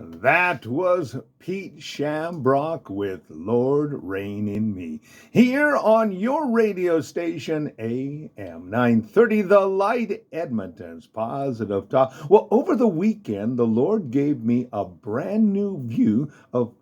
That was Pete Shamrock with Lord Reign in Me. Here on your radio station, AM 930, The Light, Edmonton's Positive Talk. Well, over the weekend, the Lord gave me a brand new view of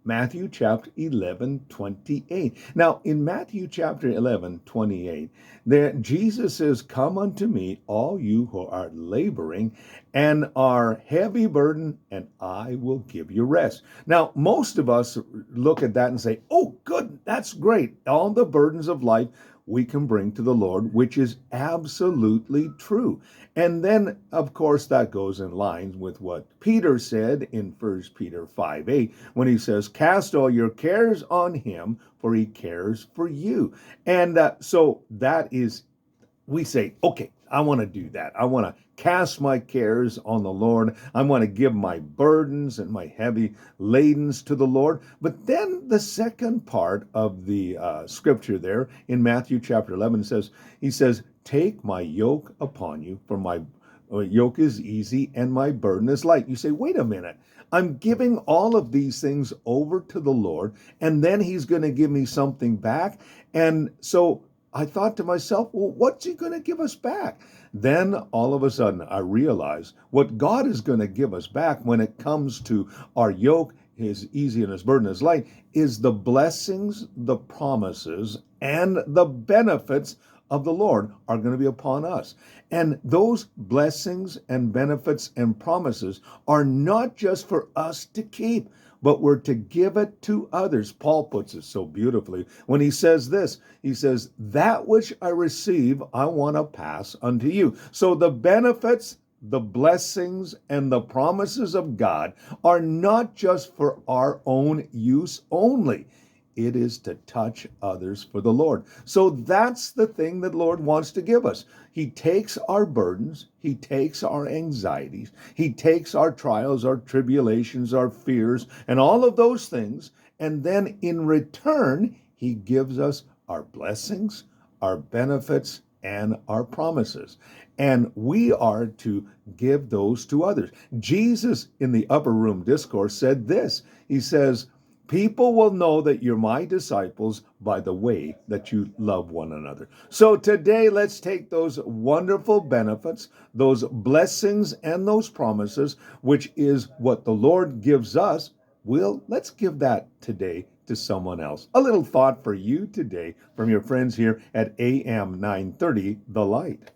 Matthew chapter 11, 28. Now, in Matthew chapter 11, 28, there Jesus says, "Come unto me, all you who are laboring and are heavy burden, and I will give you rest." Now, most of us look at that and say, "Oh, good, that's great. All the burdens of life we can bring to the Lord," which is absolutely true. And then, of course, that goes in line with what Peter said in 1 Peter 5:8, when he says, "Cast all your cares on him, for he cares for you." And so that is, we say, okay, I want to do that. I want to cast my cares on the Lord. I want to give my burdens and my heavy ladens to the Lord. But then the second part of the scripture there in Matthew chapter 11 says, he says, "Take my yoke upon you, for my yoke is easy and my burden is light." You say, wait a minute. I'm giving all of these things over to the Lord, and then he's going to give me something back. And so I thought to myself, well, what's he going to give us back? Then all of a sudden I realized what God is going to give us back when it comes to our yoke, his easy and his burden is light, is the blessings, the promises, and the benefits of the Lord are going to be upon us. And those blessings and benefits and promises are not just for us to keep, but we're to give it to others. Paul puts it so beautifully when he says this. He says, "That which I receive, I want to pass unto you." So the benefits, the blessings, and the promises of God are not just for our own use only. It is to touch others for the Lord. So that's the thing that Lord wants to give us. He takes our burdens, he takes our anxieties, he takes our trials, our tribulations, our fears, and all of those things, and then in return, he gives us our blessings, our benefits, and our promises. And we are to give those to others. Jesus in the upper room discourse said this. He says, "People will know that you're my disciples by the way that you love one another." So today, let's take those wonderful benefits, those blessings, and those promises, which is what the Lord gives us. Let's give that today to someone else. A little thought for you today from your friends here at AM 930, The Light.